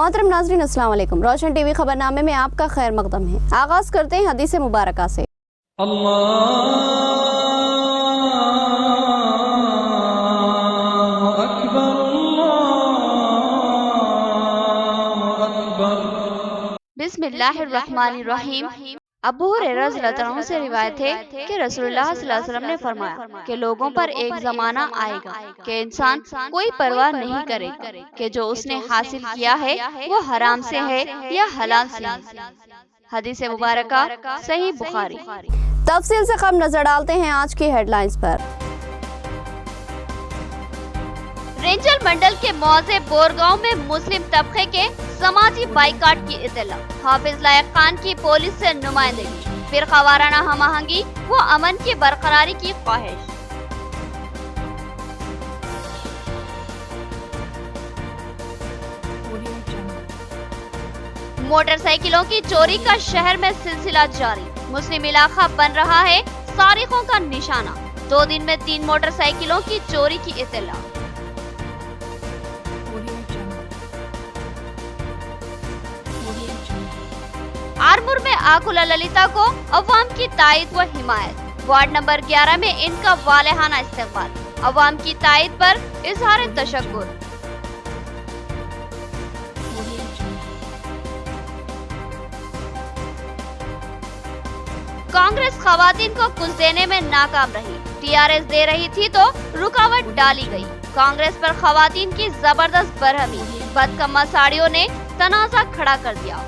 मोहतरम नाज़रीन अस्सलाम वालेकुम। रोशन टीवी खबरनामे में आपका खैर मकदम है। आगाज करते हैं हदीस मुबारका से। बिस्मिल्लाहिर्रहमानिर्रहीम। अबू हुरैरा रज़ियल्लाहु अन्हु से रिवायत है कि रसूलुल्लाह सल्लल्लाहु अलैहि वसल्लम ने फरमाया कि लोगों पर एक ज़माना आएगा कि इंसान कोई परवाह नहीं करेगा कि जो उसने हासिल किया है वो हराम से है या हलाल से है। हदीस मुबारका सही बुखारी। तफसील से कम नजर डालते हैं आज की हेडलाइंस पर। रेंजर मंडल के मौजे बोरगांव में मुस्लिम तबके के समाजी बाइकाट की इत्तला। हाफिज लायक खान की पुलिस से नुमाइंदगी, फिर खवाराना हम आहंगी व अमन की बरकरारी की ख्वाहिश। मोटरसाइकिलों की चोरी का शहर में सिलसिला जारी। मुस्लिम इलाका बन रहा है सारिकों का निशाना। 2 दिन में 3 मोटरसाइकिलों की चोरी की इत्तला। आरमूर में आकुला ललिता को अवाम की तायद व हिमायत। वार्ड नंबर 11 में इनका वालेहाना इस्तेमाल। अवाम की तायद पर इजहार तशक्कुर। कांग्रेस खवातीन को कुछ देने में नाकाम रही। टीआरएस दे रही थी तो रुकावट डाली गई। कांग्रेस पर खवातीन की जबरदस्त बरहमी। बदकम्मा साड़ियों ने तनाजा खड़ा कर दिया।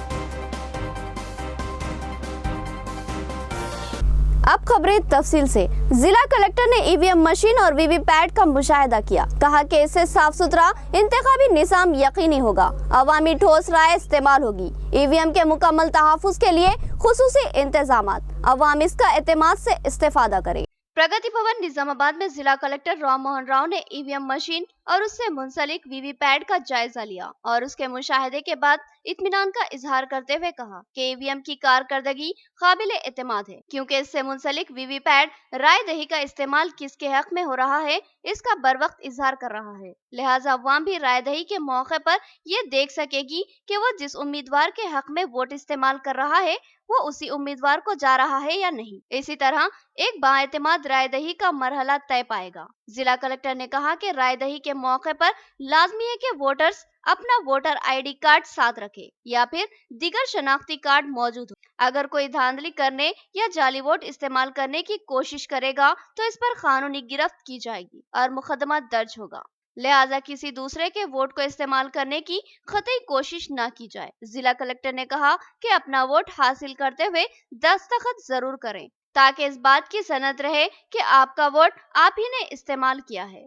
अब खबरें तफसील से। जिला कलेक्टर ने ईवीएम मशीन और वीवीपैट का मुशाहिदा किया। कहा कि इससे साफ सुथरा इंतखाबी निज़ाम यकीनी होगा। अवामी ठोस राय इस्तेमाल होगी। ईवीएम के मुकम्मल तहफ़्फ़ुज़ के लिए खुसूसी इंतजामात। अवाम इसका एतमाद से इस्तेफादा करे। प्रगति भवन निजामाबाद में जिला कलेक्टर राम मोहन राव ने ईवीएम मशीन और उससे मुंसलिक वीवीपैट का जायजा लिया और उसके मुशाहिदे के बाद इत्मीनान का इजहार करते हुए कहा कि ईवीएम की कारकर्दगी काबिल एतमाद है, क्योंकि इससे मुंसलिक वीवीपैट राय दही का इस्तेमाल किसके हक में हो रहा है इसका बर वक्त इजहार कर रहा है। लिहाजा अवाम भी राय दही के मौके पर ये देख सकेगी कि वो जिस उम्मीदवार के हक में वोट इस्तेमाल कर रहा है वो उसी उम्मीदवार को जा रहा है या नहीं। इसी तरह एक बाएतमाद राय दही का मरहला तय पाएगा। जिला कलेक्टर ने कहा कि राय दही के मौके पर लाजमी है कि वोटर्स अपना वोटर आईडी कार्ड साथ रखे या फिर दीगर शनाख्ती कार्ड मौजूद हो। अगर कोई धांधली करने या जाली वोट इस्तेमाल करने की कोशिश करेगा तो इस पर कानूनी गिरफ्त की जाएगी और मुकदमा दर्ज होगा। लिहाजा किसी दूसरे के वोट को इस्तेमाल करने की कतई कोशिश न की जाए। जिला कलेक्टर ने कहा कि अपना वोट हासिल करते हुए दस्तखत जरूर करें ताकि इस बात की सनद रहे कि आपका वोट आप ही ने इस्तेमाल किया है।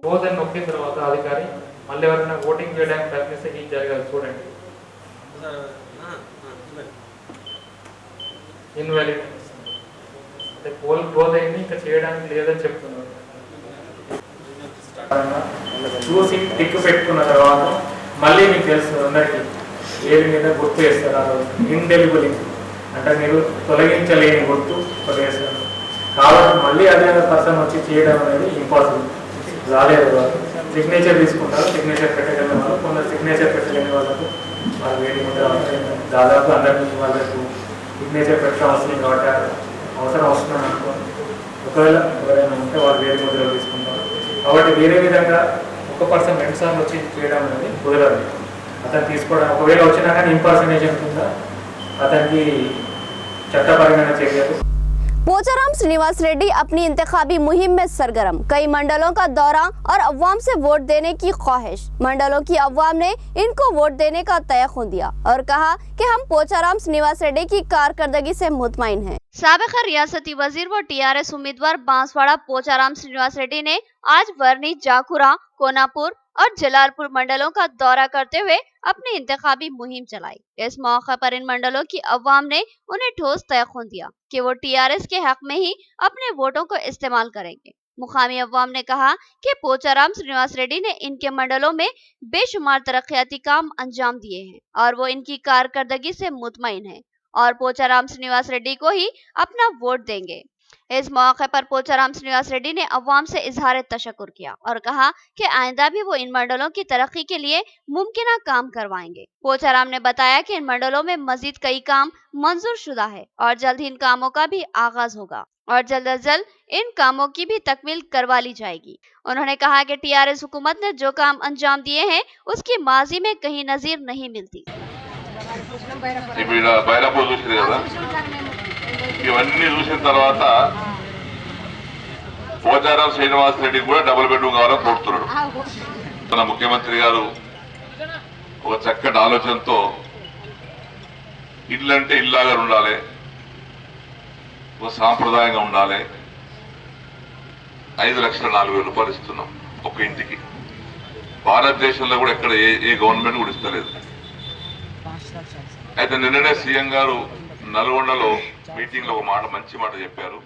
अधिकारी మళ్ళీ ఎవరైనా ఓటింగ్ చేయడానికి ప్రయత్నిస్తే ఏం జరగదు చూడండి. ఇన్వాలిడ్ అంటే పోల్ క్లోజ్ అయింది ఇంకా చేయడానికి లేదని చెప్తున్నారు. చూసి టిక్ పెట్టుకున్న తర్వాత మళ్ళీ మీకు తెలుస్తుంది అందరికీ ఏది మీద గుర్తు వేస్తారు. ఇండెలిబుల్ అంటే మీరు తొలగించలేని గుర్తు వేస్తారు. కాబట్టి మళ్ళీ అదే పర్సన్ వచ్చి చేయడం అనేది ఇంపాసిబుల్. రాలేదు సిగ్నేచర్ తీసుకుంటారు. సిగ్నేచర్ పెట్టగలిగిన వాళ్ళు, కొందరు సిగ్నేచర్ పెట్టలేని వాళ్ళకు వాళ్ళు వేడి ఉంటే దాదాపు అందరికీ వాళ్ళకు సిగ్నేచర్ పెట్టాల్సింది కాబట్టి అవసరం వస్తుందని అనుకోండి. ఒకవేళ ఎవరైనా ఉంటే వాళ్ళు వేడి ముద్రలు తీసుకుంటారు. కాబట్టి వేరే విధంగా ఒక పర్సన్ 2 సార్లు వచ్చి చేయడం అనేది కుదరదు. అతను తీసుకోవడం ఒకవేళ వచ్చినా కానీ ఇంపర్సనేషన్ కింద అతనికి చట్టపరమైన చర్యలు। पोचाराम श्रीनिवास रेड्डी अपनी इंतखाबी मुहिम में सरगर्म। कई मंडलों का दौरा और अवाम से वोट देने की ख्वाहिश। मंडलों की अवाम ने इनको वोट देने का तयख्खुन दिया और कहा कि हम पोचाराम श्रीनिवास रेड्डी की कारकर्दगी से मुतमईन हैं। साबिक़ रियासती वजीर व टीआरएस उम्मीदवार बांसवाड़ा पोचाराम श्रीनिवास रेड्डी ने आज वर्नी, जाकुरा, कोनापुर और जलालपुर मंडलों का दौरा करते हुए अपनी इंतखाबी मुहिम चलाई। इस मौके पर इन मंडलों की अवाम ने उन्हें ठोस तयख्खुन दिया कि वो टीआरएस के हक में ही अपने वोटों को इस्तेमाल करेंगे। मुकामी अवाम ने कहा कि पोचाराम श्रीनिवास रेड्डी ने इनके मंडलों में बेशुमार तरक्याती काम अंजाम दिए हैं और वो इनकी कारकर्दगी से मुतमईन है और पोचाराम श्रीनिवास रेड्डी को ही अपना वोट देंगे। इस मौके पर पोचाराम श्रीनिवास रेड्डी ने अवाम से इजहार तशक्कुर किया और कहा कि आइंदा भी वो इन मंडलों की तरक्की के लिए मुमकिन काम करवाएंगे। पोचाराम ने बताया कि इन मंडलों में मजीद कई काम मंजूर शुदा है और जल्द ही इन कामों का भी आगाज होगा और जल्द अज जल्द इन कामों की भी तकमील करवा ली जाएगी। उन्होंने कहा कि टीआरएस हुकूमत ने जो काम अंजाम दिए हैं उसकी माजी में कहीं नजीर नहीं मिलती। ఇవన్నీ చూసిన తర్వాత పోచారం శ్రీనివాస్ రెడ్డి కూడా డబుల్ బెడ్రూమ్ కావాలని కోరుతున్నాడు. మన ముఖ్యమంత్రి గారు ఒక చక్కటి ఆలోచనతో ఇల్లు అంటే ఇల్లాగా ఉండాలి, ఒక సాంప్రదాయంగా ఉండాలి. 5,04,000 రూపాయలు ఇస్తున్నాం ఒక ఇంటికి. భారతదేశంలో కూడా ఎక్కడ ఏ గవర్నమెంట్ కూడా ఇస్తలేదు. అయితే నిన్ననే సీఎం గారు నల్గొండలో मीटिंग లో మంచి మాట చెప్పారు.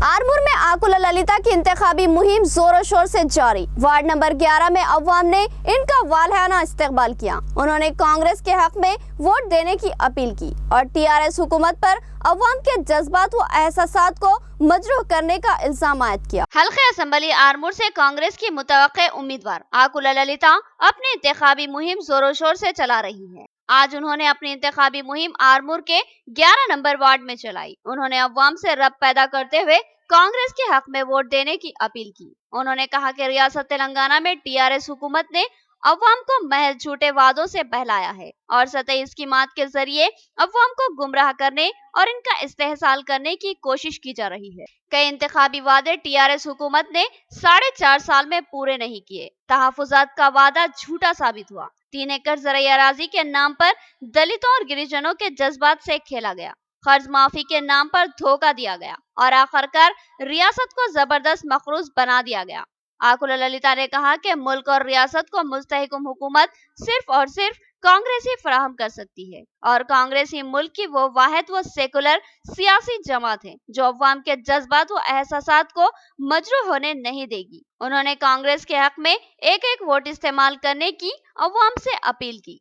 आरमूर में आकुला ललिता की इंतखाबी मुहिम जोरों शोर से जारी। वार्ड नंबर 11 में अवाम ने इनका वालहाना इस्तकबाल किया। उन्होंने कांग्रेस के हक में वोट देने की अपील की और टीआरएस हुकूमत पर अवाम के जज्बात व एहसासात को मजरूह करने का इल्जाम आयद किया। हल्के असेंबली आरमूर से कांग्रेस की मुतवक्के उम्मीदवार आकुला ललिता अपनी इंतखाबी मुहिम जोरों शोर से चला रही है। आज उन्होंने अपनी इंतखाबी मुहिम आरमूर के 11 नंबर वार्ड में चलाई। उन्होंने अवाम से रब पैदा करते हुए कांग्रेस के हक में वोट देने की अपील की। उन्होंने कहा कि रियासत तेलंगाना में टीआरएस हुकूमत ने अवाम को महज झूठे वादों से बहलाया है और सतही स्कीमात के जरिए अवाम को गुमराह करने और इनका इस्तेहसाल करने की कोशिश की जा रही है। कई इंतखाबी वादे टीआरएस हुकूमत ने 4.5 साल में पूरे नहीं किए। तहफुजात का वादा झूठा साबित हुआ। 3 एकड़ ज़राई अराजी के नाम पर दलितों और गिरिजनों के जज्बात से खेला गया। कर्ज माफी के नाम पर धोखा दिया गया और आखिरकार रियासत को जबरदस्त मखरूज बना दिया गया। आकुला ललिता ने कहा कि मुल्क और रियासत को मुस्तहकम हुकूमत सिर्फ और सिर्फ कांग्रेस ही फराहम कर सकती है और कांग्रेस ही मुल्क की वो वाहिद व सेकुलर सियासी जमात है जो अवाम के जज्बात व एहसासात को मजरूह होने नहीं देगी। उन्होंने कांग्रेस के हक में एक एक वोट इस्तेमाल करने की अवाम से अपील की।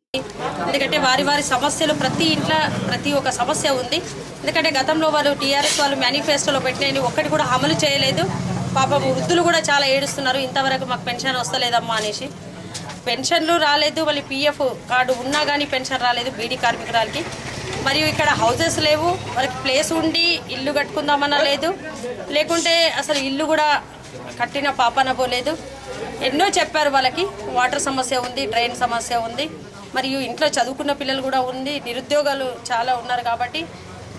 ఎందుకంటే వారి వారి సమస్యలు ప్రతి ఇంట్లో ప్రతి ఒక్క సమస్య ఉంది. ఎందుకంటే గతంలో వాళ్ళు టీఆర్ఎస్ వాళ్ళు మేనిఫెస్టోలో పెట్టినవి ఒక్కటి కూడా అమలు చేయలేదు. పాపం వృద్ధులు కూడా చాలా ఏడుస్తున్నారు, ఇంతవరకు మాకు పెన్షన్ వస్తలేదమ్మా అనేసి. పెన్షన్లు రాలేదు, మళ్ళీ పీఎఫ్ కార్డు ఉన్నా కానీ పెన్షన్ రాలేదు బీడీ కార్మికురాలకి. మరియు ఇక్కడ హౌజెస్ లేవు, వాళ్ళకి ప్లేస్ ఉండి ఇల్లు కట్టుకుందామన్నా లేదు, లేకుంటే అసలు ఇల్లు కూడా కట్టిన పాపన పోలేదు. ఎన్నో చెప్పారు వాళ్ళకి. వాటర్ సమస్య ఉంది, డ్రైన్ సమస్య ఉంది, మరియు ఇంట్లో చదువుకున్న పిల్లలు కూడా ఉంది, నిరుద్యోగాలు చాలా ఉన్నారు కాబట్టి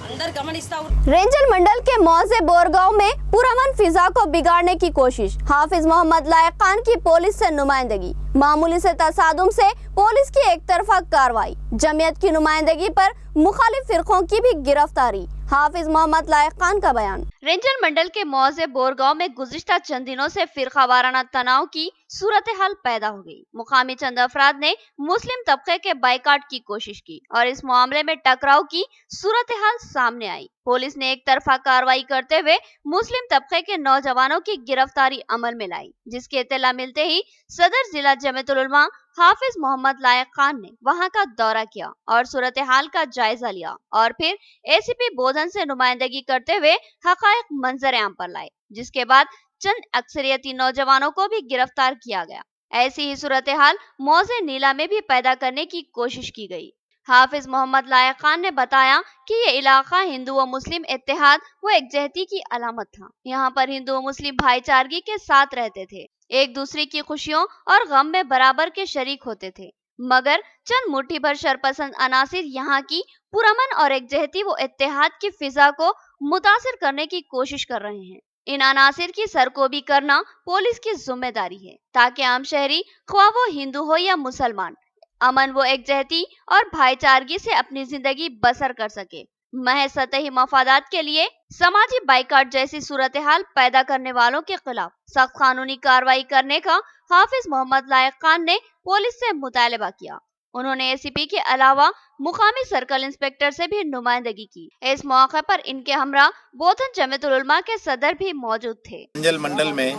अंदर गमनिस्ता। रेंजर मंडल के मौजे बोरगांव में पुरअमन फिजा को बिगाड़ने की कोशिश। हाफिज मोहम्मद लायक खान की पुलिस से नुमाइंदगी। मामूली से तसादुम से पुलिस की एक तरफा कार्रवाई। जमीयत की नुमाइंदगी पर मुखालिफ फिरकों की भी गिरफ्तारी। हाफिज मोहम्मद लायक खान का बयान। रेंजर मंडल के मौजे बोरगांव में गुज़िश्ता चंद दिनों से फिरका वाराना तनाव की सूरत हाल पैदा हो गई। मुकामी चंद अफराद ने मुस्लिम तबके के बाइकाट की कोशिश की और इस मामले में टकराव की सूरत हाल सामने आई। पुलिस ने एक तरफा कार्रवाई करते हुए मुस्लिम तबके के नौजवानों की गिरफ्तारी अमल में लाई, जिसकी इत्तला मिलते ही सदर जिला जमीयतुल उलमा हाफिज मोहम्मद लायक खान ने वहां का दौरा किया और सूरत हाल का जायजा लिया और फिर एसीपी बोधन से नुमाइंदगी करते हुए हकायक मंजर आम पर लाए, जिसके बाद चंद अक्सरियती नौजवानों को भी गिरफ्तार किया गया। ऐसी ही सूरत हाल मौजे नीला में भी पैदा करने की कोशिश की गई। हाफिज मोहम्मद लायक खान ने बताया कि ये इलाका हिंदू व मुस्लिम इत्तेहाद व एकजहती की अलामत था। यहाँ पर हिंदू व मुस्लिम भाईचारगी के साथ रहते थे, एक दूसरे की खुशियों और गम में बराबर के शरीक होते थे, मगर चंद मुट्ठी भर शरपसंद अनासिर यहाँ की पुरअमन और एकजहती व इत्तेहाद की फिजा को मुतासिर करने की कोशिश कर रहे हैं। इन अनासिर की सरकोबी करना पुलिस की जिम्मेदारी है ताकि आम शहरी ख्वाह वो हिंदू हो या मुसलमान अमन व एकजहती और भाईचारगी से अपनी जिंदगी बसर कर सके। महज सतही मफादात के लिए समाजी बाइकाट जैसी सूरत हाल पैदा करने वालों के खिलाफ सख्त कानूनी कार्रवाई करने का हाफिज मोहम्मद लायक खान ने पुलिस से मुतालबा किया। उन्होंने एसीपी के अलावा मुकामी सर्कल इंस्पेक्टर से भी नुमाइंदगी की। इस मौके पर इनके हमरा बोधन जमीयतुल उलमा के सदर भी मौजूद थे। रेंजर मंडल में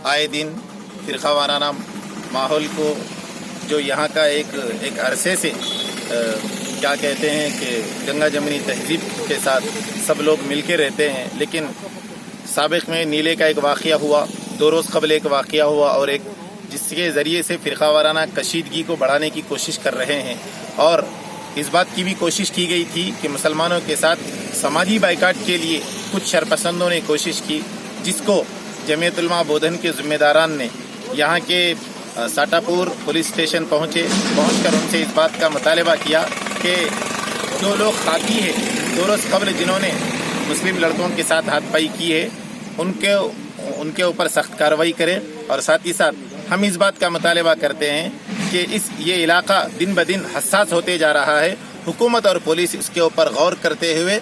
आए दिन फिरका वाराना माहौल को जो यहाँ का एक अरसे से क्या कहते हैं कि गंगा जमनी तहजीब के साथ सब लोग मिलके रहते हैं, लेकिन साबिक में नीले का एक वाक़या हुआ, 2 रोज़ कबल एक वाक़या हुआ, और एक जिसके ज़रिए से फ़िरका वाराना कशीदगी को बढ़ाने की कोशिश कर रहे हैं। और इस बात की भी कोशिश की गई थी कि मुसलमानों के साथ समाजी बाइकाट के लिए कुछ शरपसंदों ने कोशिश की, जिसको जमीयत उलमा बोधन के ज़िम्मेदारान ने यहाँ के साटापुर पुलिस स्टेशन पहुँचकर उनसे इस बात का मुतालबा किया कि जो लोग खाती है 2 रोज़ कबल जिन्होंने मुस्लिम लड़कों के साथ हाथपाई की है उनके ऊपर सख्त कार्रवाई करें। और साथ ही साथ हम इस बात का मुतालबा करते हैं कि ये इलाका दिन ब दिन हसास होते जा रहा है। हुकूमत और पुलिस इसके ऊपर गौर करते हुए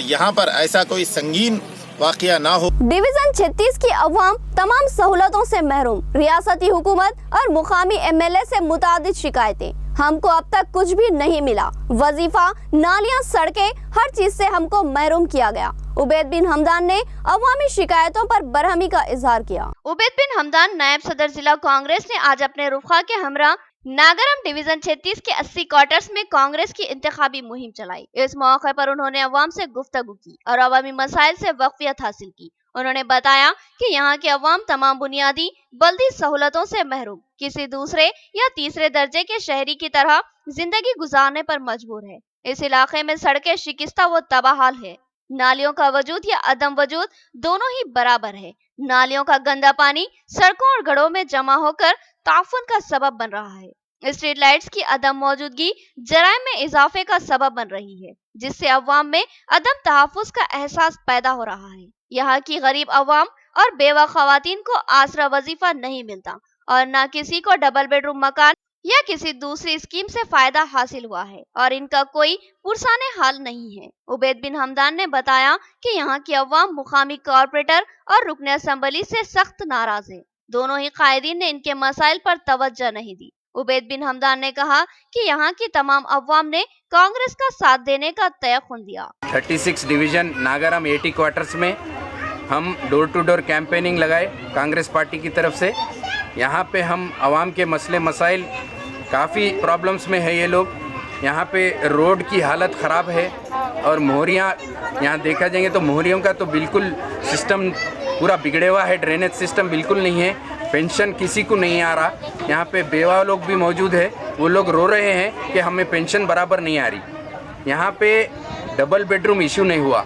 यहाँ पर ऐसा कोई संगीन वाक़या ना हो। डिवीजन 36 की अवाम तमाम सहूलतों से महरूम, रियासती हुकूमत और मुकामी MLA से मुतादिद शिकायतें। हमको अब तक कुछ भी नहीं मिला, वजीफा, नालियां, सड़कें, हर चीज से हमको महरूम किया गया। उबैद बिन हमदान ने अवामी शिकायतों पर बरहमी का इजहार किया। उबैद बिन हमदान नायब सदर जिला कांग्रेस ने आज अपने रुफा के हमरा नागरम डिवीजन 36 के 80 क्वार्टर्स में कांग्रेस की इंतखाबी मुहिम चलाई। इस मौके पर उन्होंने अवाम से गुफ्तगू की और अवामी मसाइल से वाकफियत हासिल की। उन्होंने बताया कि यहाँ के अवाम तमाम बुनियादी बल्दी सहूलतों से महरूम, किसी दूसरे या तीसरे दर्जे के शहरी की तरह जिंदगी गुजारने पर मजबूर है। इस इलाके में सड़कें शिकस्ता व तबाहाल है, नालियों का वजूद या अदम वजूद दोनों ही बराबर है। नालियों का गंदा पानी सड़कों और गढ़ों में जमा होकर ताफुन का सबब बन रहा है। स्ट्रीट लाइट्स की अदम मौजूदगी जराइम में इजाफे का सबब बन रही है, जिससे अवाम में अदम तहफ़्फ़ुज़ का एहसास पैदा हो रहा है। यहाँ की गरीब अवाम और बेवा खवातीन को आसरा वजीफा नहीं मिलता और न किसी को डबल बेडरूम मकान या किसी दूसरी स्कीम से फायदा हासिल हुआ है और इनका कोई पुरसाने हाल नहीं है। उबैद बिन हमदान ने बताया कि यहाँ की अवाम मुकामी कॉर्पोरेटर और रुकन असम्बली से सख्त नाराज है। दोनों ही कायदीन ने इनके मसाइल पर तवज्जो नहीं दी। उबैद बिन हमदान ने कहा कि यहाँ की तमाम अवाम ने कांग्रेस का साथ देने का तयक़ुन दिया। 36 डिवीजन नागाराम 80 क्वार्टर्स में हम डोर टू डोर कैंपेनिंग लगाए कांग्रेस पार्टी की तरफ से। यहाँ पे हम आवाम के मसले मसाइल, काफ़ी प्रॉब्लम्स में है ये लोग। यहाँ पे रोड की हालत ख़राब है और मोहरियाँ, यहाँ देखा जाएंगे तो मोहरियों का तो बिल्कुल सिस्टम पूरा बिगड़े हुआ है, ड्रेनेज सिस्टम बिल्कुल नहीं है, पेंशन किसी को नहीं आ रहा। यहाँ पे बेवा लोग भी मौजूद है, वो लोग रो रहे हैं कि हमें पेंशन बराबर नहीं आ रही। यहाँ पे डबल बेडरूम इशू नहीं हुआ,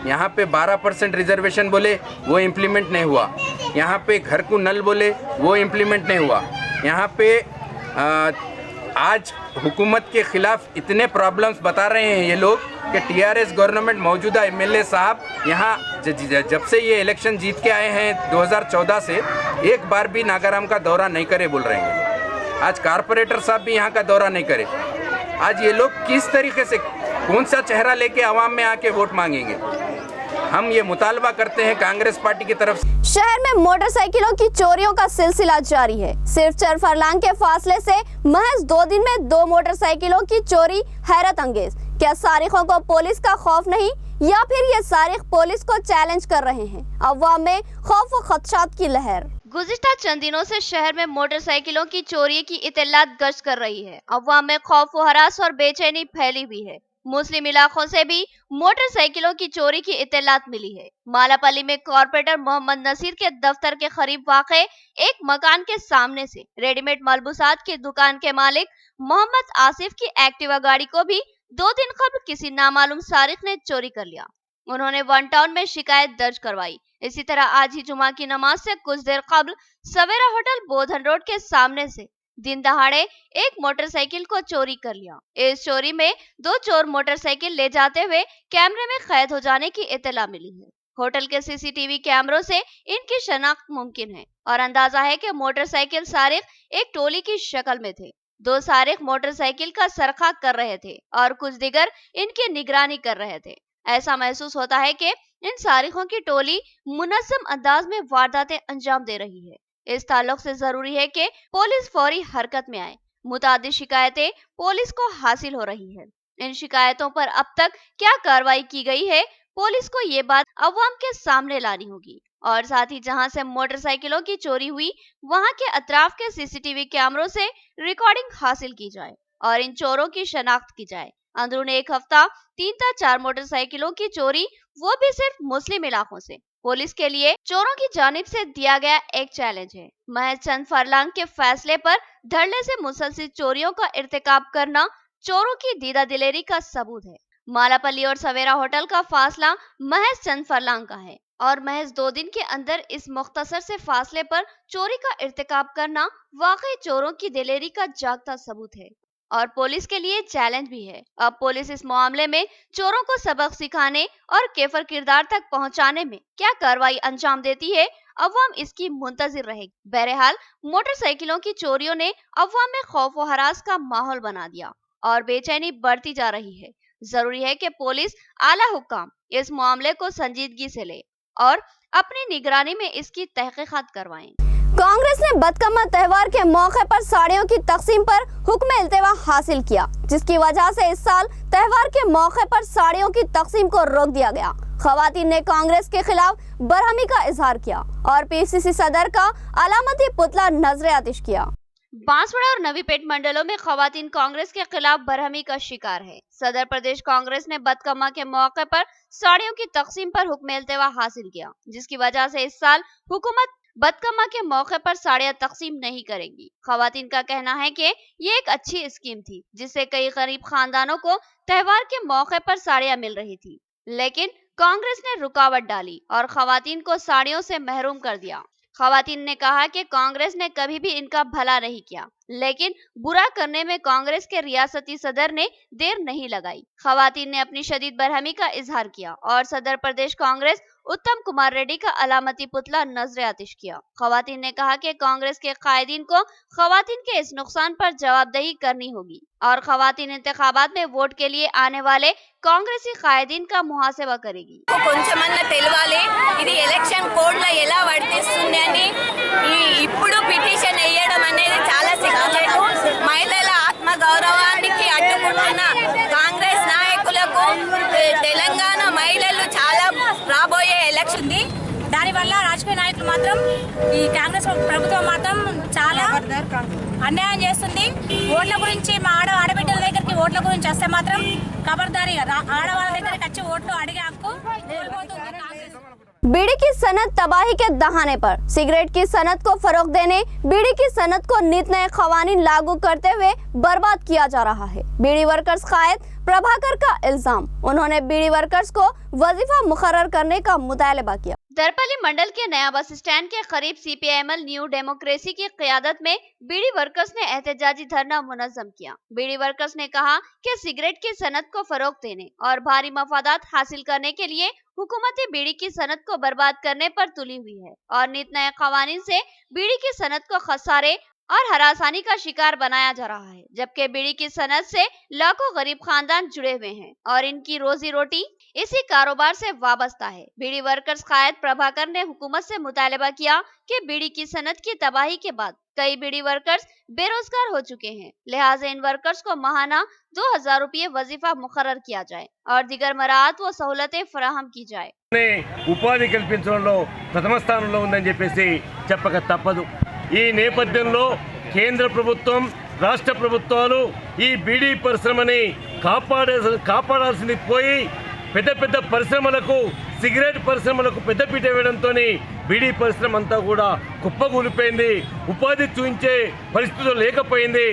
यहाँ पे 12% रिजर्वेशन बोले वो इम्प्लीमेंट नहीं हुआ, यहाँ पे घर को नल बोले वो इम्प्लीमेंट नहीं हुआ। यहाँ पे आज हुकूमत के ख़िलाफ़ इतने प्रॉब्लम्स बता रहे हैं ये लोग कि TRS गवर्नमेंट, मौजूदा MLA साहब यहाँ जब से ये इलेक्शन जीत के आए हैं 2014 से एक बार भी नागाराम का दौरा नहीं करे बोल रहे हैं। आज कारपोरेटर साहब भी यहाँ का दौरा नहीं करे। आज ये लोग किस तरीके से, कौन सा चेहरा लेके आवाम में आके वोट मांगेंगे? हम ये मुतालबा करते हैं कांग्रेस पार्टी की तरफ से। शहर में मोटरसाइकिलों की चोरियों का सिलसिला जारी है। सिर्फ 4 फरलांग के फासले से महज 2 दिन में 2 मोटरसाइकिलों की चोरी हैरत अंगेज। क्या सारिकों को पुलिस का खौफ नहीं या फिर ये सारिक पुलिस को चैलेंज कर रहे हैं? अवाम में खौफ व खदशात की लहर। गुज़िश्ता चंद दिनों से शहर में मोटरसाइकिलों की चोरी की इत्तलात गश्त कर रही है। अवाम में खौफ व हरास और बेचैनी फैली हुई है। मुस्लिम इलाकों से भी मोटरसाइकिलों की चोरी की इत्तलात मिली है। मालापल्ली में कॉर्पोरेटर मोहम्मद नसीर के दफ्तर के करीब वाक़े एक मकान के सामने से रेडीमेड मलबूसात की दुकान के मालिक मोहम्मद आसिफ की एक्टिवा गाड़ी को भी 2 दिन कबल किसी नामालूम सारिक ने चोरी कर लिया। उन्होंने 1 टाउन में शिकायत दर्ज करवाई। इसी तरह आज ही जुमा की नमाज से कुछ देर कबल सवेरा होटल बोधन रोड के सामने से दिन दहाड़े एक मोटरसाइकिल को चोरी कर लिया। इस चोरी में 2 चोर मोटरसाइकिल ले जाते हुए कैमरे में कैद हो जाने की इत्तला मिली है। होटल के CCTV कैमरों से इनकी शनाख्त मुमकिन है और अंदाजा है कि मोटरसाइकिल सारिक एक टोली की शक्ल में थे। 2 सारिक मोटरसाइकिल का सरखा कर रहे थे और कुछ दिगर इनकी निगरानी कर रहे थे। ऐसा महसूस होता है कि इन सारिकों की टोली मुनज़्ज़म अंदाज में वारदातें अंजाम दे रही है। इस ताल्लुक से जरूरी है कि पुलिस फौरी हरकत में आए। मुतादिद शिकायतें पुलिस को हासिल हो रही है। इन शिकायतों पर अब तक क्या कार्रवाई की गई है, पुलिस को ये बात अवाम के सामने लानी होगी और साथ ही जहां से मोटरसाइकिलों की चोरी हुई वहां के अतराफ के CCTV कैमरों से रिकॉर्डिंग हासिल की जाए और इन चोरों की शनाख्त की जाए। अंदरून 1 हफ्ता 3 या 4 मोटरसाइकिलों की चोरी, वो भी सिर्फ मुस्लिम इलाकों से, पुलिस के लिए चोरों की जानिब से दिया गया एक चैलेंज है। महज चंद फरलांग के फैसले पर धरने से मुसलसिल चोरियों का इर्तिकाब करना चोरों की दीदा दिलेरी का सबूत है। मालापल्ली और सवेरा होटल का फासला महज चंद फरलांग का है और महज 2 दिन के अंदर इस मुख्तसर से फासले पर चोरी का इर्तिकाब करना वाकई चोरों की दिलेरी का जागता सबूत है और पुलिस के लिए चैलेंज भी है। अब पुलिस इस मामले में चोरों को सबक सिखाने और केफर किरदार तक पहुंचाने में क्या कार्रवाई अंजाम देती है, अवाम इसकी मुंतजिर रहेगी। बहरहाल मोटरसाइकिलों की चोरियों ने अवाम में खौफ व हरास का माहौल बना दिया और बेचैनी बढ़ती जा रही है। जरूरी है कि पुलिस आला हुक्काम इस मामले को संजीदगी से ले और अपनी निगरानी में इसकी तहकीकात करवाएं। कांग्रेस ने बदकम्मा त्योहार के मौके पर साड़ियों की तकसीम पर हुक्म इल्तिवा हासिल किया, जिसकी वजह से इस साल त्योहार के मौके पर साड़ियों की तकसीम को रोक दिया गया। खवातीन ने कांग्रेस के खिलाफ बरहमी का इजहार किया और पीसीसी सदर का अलामती पुतला नजर आतिश किया। बांसवाड़ा और नवीपेट मंडलों में खवातीन कांग्रेस के खिलाफ बरहमी का शिकार है। सदर प्रदेश कांग्रेस ने बदकम्मा के मौके पर साड़ियों की तकसीम पर हुक्म इल्तिवा हासिल किया, जिसकी वजह से इस साल हुकूमत बदकम्मा के मौके पर साड़ियां तकसीम नहीं करेंगी। खवातीन का कहना है कि ये एक अच्छी स्कीम थी, जिससे कई गरीब खानदानों को त्योहार के मौके पर साड़ियां मिल रही थी, लेकिन कांग्रेस ने रुकावट डाली और खवातीन को साड़ियों से महरूम कर दिया। खवातीन ने कहा कि कांग्रेस ने कभी भी इनका भला नहीं किया, लेकिन बुरा करने में कांग्रेस के रियासती सदर ने देर नहीं लगाई। खवातीन ने अपनी शदीद बरहमी का इजहार किया और सदर प्रदेश कांग्रेस उत्तम कुमार रेड्डी का अलामती पुतला नजर आतिश किया। खवातीन ने कहा कि कांग्रेस के कायदीन को खवातीन के इस नुकसान पर जवाबदेही करनी होगी और खवातीन इंतखाबात में वोट के लिए आने वाले कांग्रेसी कायदीन का मुहासेबा करेगी। కొంచెమన్నా తెలవాలి ఇది ఎలక్షన్ కోడ్ లో ఎలా వర్తిస్తుంది అని ఇప్పుడు పిటిషన్ వేయడం అనేది చాలా సిగ్గుచేటు। మహిళల ఆత్మ గౌరవానికి అడ్డుకుంటున్న కాంగ్రెస్ నాయకులకు తెలంగాణ మహిళలు చాలా రాబోయే ఎలక్షన్ ఉంది। దానివల్ల రాజకీయ నాయకులు మాత్రం ఈ కాంగ్రెస్ ప్రభుత్వం మాత్రం చాలా అన్యాయం చేస్తుంది। ఓట్ల గురించి మా ఆడబిడ్డల దగ్గరికి ఓట్ల గురించి వస్తే మాత్రం ఖబర్దారీగా ఆడవాళ్ళ దగ్గరికి వచ్చి ఓట్లు అడిగే హక్కు కోల్పోతుంది కాంగ్రెస్। बीड़ी की सनत तबाही के दहाने पर सिगरेट की सनत को फरोग देने बीड़ी की सनत को नित नए खवानीन लागू करते हुए बर्बाद किया जा रहा है। बीड़ी वर्कर्स कायद प्रभाकर का इल्जाम, उन्होंने बीड़ी वर्कर्स को वजीफा मुकर्रर करने का मुतालबा किया। दरपल्ली मंडल के नया बस स्टैंड के करीब CPIML न्यू डेमोक्रेसी की क़यादत में बीड़ी वर्कर्स ने एहतजाजी धरना मुनज़्ज़म किया। बीड़ी वर्कर्स ने कहा कि सिगरेट की सनत को फरोग देने और भारी मफादात हासिल करने के लिए हुकूमत बीड़ी की सनत को बर्बाद करने पर तुली हुई है और नित नए कवानीन से बीड़ी की सनत को खसारे और हरासानी का शिकार बनाया जा रहा है, जबकि बीड़ी की सनत से लाखों गरीब खानदान जुड़े हुए हैं और इनकी रोजी रोटी इसी कारोबार से वाबस्ता है। बीड़ी वर्कर्स कायद प्रभाकर ने हुकूमत से मुतालबा किया कि बीड़ी की सनत की तबाही के बाद कई बीड़ी वर्कर्स बेरोजगार हो चुके हैं, लिहाजा इन वर्कर्स को माहाना 2000 रुपये वजीफा मुकर्रर किया जाए और दीगर मराहत व सहूलतें फराहम की जाए। ఉపాధి కల్పించడంలో ప్రథమ స్థానంలో ఉందని చెప్పేసి చెప్పక తప్పదు। ఈ నేపథ్యంలో కేంద్ర ప్రభుత్వం రాష్ట్ర ప్రభుత్వాలు ఈ బీడీ పరిశ్రమని కాపాడాల్సింది పోయి పెద్ద పెద్ద పరిశ్రమలకు సిగరెట్ పరిశ్రమలకు పెద్దపీట వేయడంతో బీడీ పరిశ్రమ అంతా కూడా కుప్పకూలిపోయింది, ఉపాధి చూపించే పరిస్థితులు లేకపోయింది।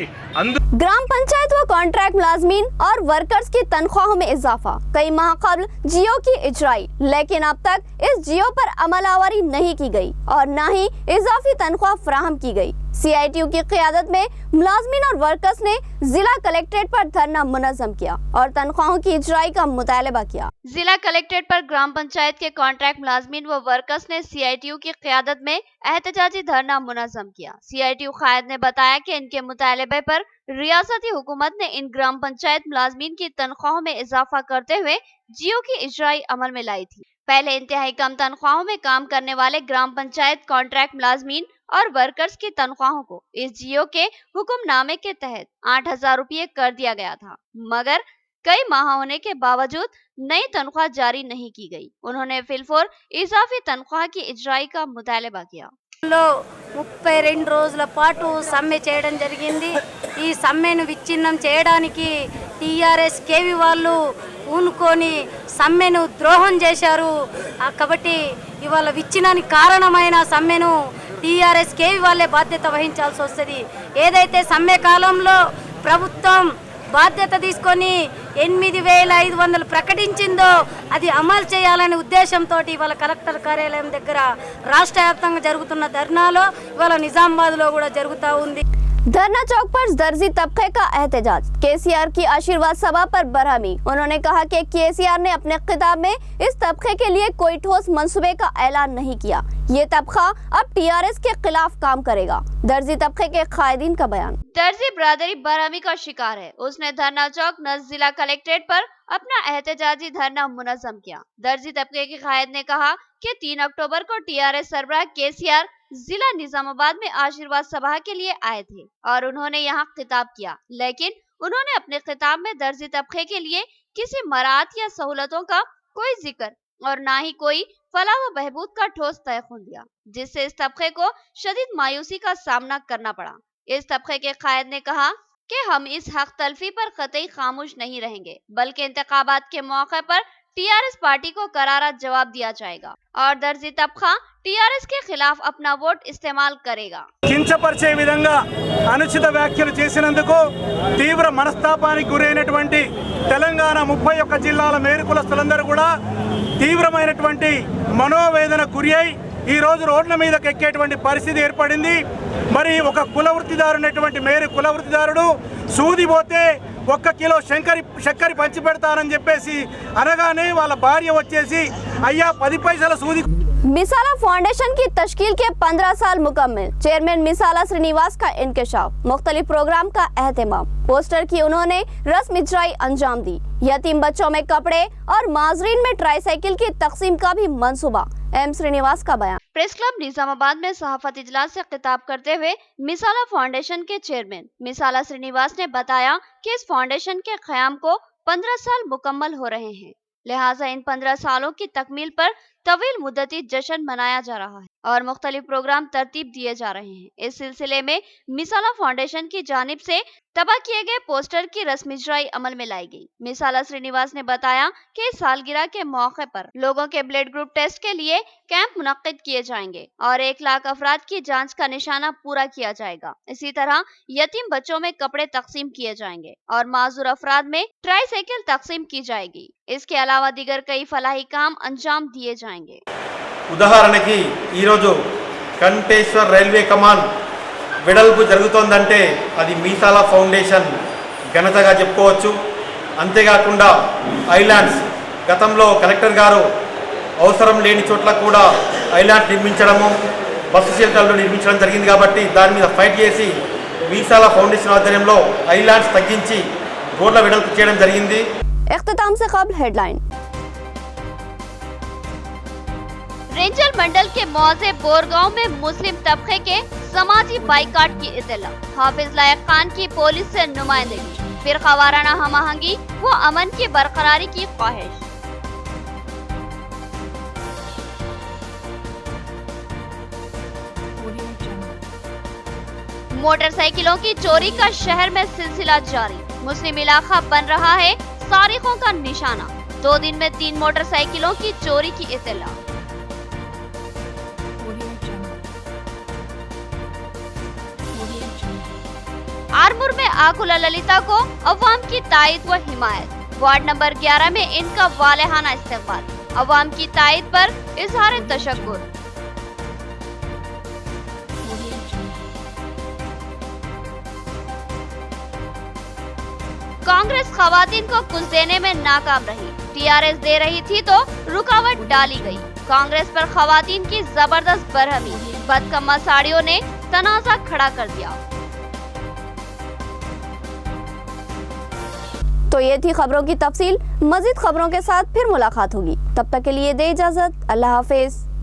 ग्राम पंचायत व कॉन्ट्रैक्ट मुलाजमीन और वर्कर्स की तनख्वाहों में इजाफा, कई माह कबल जियो की इजराई, लेकिन अब तक इस जियो पर अमलावरी नहीं की गई और न ही इजाफी तनख्वाह फराहम की गई। CITU की क़यादत में मुलाजमीन और वर्कर्स ने जिला कलेक्ट्रेट पर धरना मुनज़्ज़म किया और तनख्वाहों की इजराई का मुतालबा किया। जिला कलेक्ट्रेट पर ग्राम पंचायत के कॉन्ट्रैक्ट मुलाजमीन व वर्कर्स ने CITU की क़यादत में एहतजाजी धरना मुनज़्ज़म किया। CITU कायद ने बताया कि इनके मुतालबे पर रियासती हुकूमत ने इन ग्राम पंचायत मुलाजमीन की तनख्वाहों में इजाफा करते हुए जियो की इजराई अमल में लाई थी। पहले इंतहाई कम तनख्वाहों में काम करने वाले ग्राम पंचायत कॉन्ट्रैक्ट मुलाजमीन और वर्कर्स की तनख्वाहों को इस जियो के हुक्मनामे के तहत 8000 रुपये कर दिया गया था, मगर कई माह होने के बावजूद नई तनख्वाह जारी नहीं की गई। उन्होंने फिलफोर इजाफी तनख्वाह की इजराई का मुतालबा किया। 32 రోజుల పాటు సమ్మె చేయడం జరిగింది। ఈ సమ్మెను విచ్ఛిన్నం చేయడానికి TRS కేవి వాళ్ళు పూనుకొని సమ్మెను ద్రోహం చేశారు. కాబట్టి ఇవాళ విచ్ఛిన్నానికి కారణమైన సమ్మెను టీఆర్ఎస్కే వాళ్ళే బాధ్యత వహించాల్సి వస్తుంది. ఏదైతే సమ్మె కాలంలో ప్రభుత్వం బాధ్యత తీసుకొని 8,500 ప్రకటించిందో అది అమలు చేయాలనే ఉద్దేశంతో ఇవాళ కలెక్టర్ కార్యాలయం దగ్గర రాష్ట్ర వ్యాప్తంగా జరుగుతున్న ధర్నాలో ఇవాళ నిజామాబాద్లో కూడా జరుగుతూ ఉంది. धरना चौक पर दर्जी तबके का एहतजाज, केसीआर की आशीर्वाद सभा पर बरहमी। उन्होंने कहा कि केसीआर ने अपने खिताब में इस तबके के लिए कोई ठोस मंसूबे का ऐलान नहीं किया। ये तबका अब टीआरएस के खिलाफ काम करेगा। दर्जी तबके के कायदीन का बयान। दर्जी बरादरी बरहमी का शिकार है। उसने धरना चौक नज़दीक जिला कलेक्ट्रेट पर अपना एहतजाजी धरना मुनज़्ज़म किया। दर्जी तबके के कायद ने कहा कि 3 अक्टूबर को टीआरएस सरबराह केसीआर जिला निजामाबाद में आशीर्वाद सभा के लिए आए थे और उन्होंने यहाँ खिताब किया, लेकिन उन्होंने अपने खिताब में दर्जी तबके के लिए किसी मराहत या सहूलतों का कोई जिक्र और ना ही कोई फलाह व बहबूद का ठोस तयखुन दिया, जिससे इस तबके को शदीद मायूसी का सामना करना पड़ा। इस तबके के कायद ने कहा कि हम इस हक तलफी पर कतई खामोश नहीं रहेंगे, बल्कि इंतखाबात के मौके पर टीआरएस पार्टी को करारा जवाब दिया जाएगा और दर्जी तबका टीआरएस के खिलाफ अपना वोट इस्तेमाल करेगा। కించపరిచే విధంగా అనుచిత వ్యాఖ్యలు చేసినందుకు తీవ్ర మనస్తాపానికి గురైనటువంటి తెలంగాణ 31 జిల్లాల మేరుకులస్తులందరూ కూడా తీవ్రమైనటువంటి మనోవేదన గురై ఈ రోజు రోడ్ల మీదకి ఎక్కేటువంటి పరిస్థితి ఏర్పడింది. మరి ఒక కులవృత్తిదారునటువంటి మేరు కులవృత్తిదారుడు సూది పోతే 1 కిలో చక్కెర పంచి పెడతారని చెప్పేసి అనగానే వాళ్ళ భార్య వచ్చేసి అయ్యా 10 పైసల సూది. मिसाला फाउंडेशन की तश्कील के 15 साल मुकम्मल, चेयरमैन मिसाला श्रीनिवास का इंकशाफ, मुख्तलिफ प्रोग्राम का एहतमाम, पोस्टर की उन्होंने रस्म इजराई अंजाम दी। यतीम बच्चों में कपड़े और माजरीन में ट्राईसाइकिल की तकसीम का भी मंसूबा। एम श्रीनिवास का बयान। प्रेस क्लब निजामाबाद में सहाफत इजलास से खिताब करते हुए मिसाला फाउंडेशन के चेयरमैन मिसाला श्रीनिवास ने बताया कि इस फाउंडेशन के क़याम को 15 साल मुकम्मल हो रहे हैं, लिहाजा इन 15 सालों की तकमील पर तवील मुद्दती जश्न मनाया जा रहा है और मुख्तलिफ प्रोग्राम तरतीब दिए जा रहे हैं। इस सिलसिले में मिसाला फाउंडेशन की जानिब से तबाह किए गए पोस्टर की रस्म इजराई अमल में लाई गई। मिसाला श्रीनिवास ने बताया कि इस सालगिरह के मौके पर लोगों के ब्लड ग्रुप टेस्ट के लिए कैंप मुनक्किद किए जाएंगे और 1 लाख अफराद की जांच का निशाना पूरा किया जाएगा। इसी तरह यतीम बच्चों में कपड़े तकसीम किए जाएंगे और माजूर अफराद में ट्राईसाइकिल तकसीम की जाएगी। इसके अलावा दीगर कई फलाही काम अंजाम दिए जाएंगे। ఉదాహరణకి ఈరోజు కంటేశ్వర్ రైల్వే కమాన్ వెడల్పు జరుగుతోందంటే అది మీసాల ఫౌండేషన్ ఘనతగా చెప్పుకోవచ్చు. అంతేకాకుండా ఐలాండ్స్ గతంలో కలెక్టర్ గారు అవసరం లేని చోట్ల కూడా ఐలాండ్స్ నిర్మించడము, బస్సు షెల్టర్లు నిర్మించడం జరిగింది. కాబట్టి దాని మీద ఫైట్ చేసి మీసాల ఫౌండేషన్ ఆధ్వర్యంలో ఐలాండ్స్ తగ్గించి రోడ్ల వెడల్పు చేయడం జరిగింది. इख्तिताम से कबल हेडलाइन। रेंजर मंडल के मौजे बोरगांव में मुस्लिम तबके के समाजी बाइकाट की इत्तला, हाफिज लायक खान की पुलिस से नुमाइंदगी, फिरका वाराना हमआहंगी व अमन की बरकरारी की ख्वाहिश। मोटरसाइकिलों की चोरी का शहर में सिलसिला जारी, मुस्लिम इलाका बन रहा है सारिकों का निशाना। 2 दिन में 3 मोटरसाइकिलों की चोरी की इत्तला। आरमूर में आकुला ललिता को अवाम की तायद व हिमायत, वार्ड नंबर 11 में इनका वालेहाना इस्तकबाल, अवाम की तायद पर इजहार तशक्कुर। कांग्रेस खवातीन को कुछ देने में नाकाम रही, टीआरएस दे रही थी तो रुकावट डाली गई। कांग्रेस पर खवातीन की जबरदस्त बरहमी, बदकम्मा साड़ियों ने तनाजा खड़ा कर दिया। तो ये थी खबरों की तफसील। मजीद खबरों के साथ फिर मुलाकात होगी, तब तक के लिए दे इजाजत। अल्लाह हाफिज।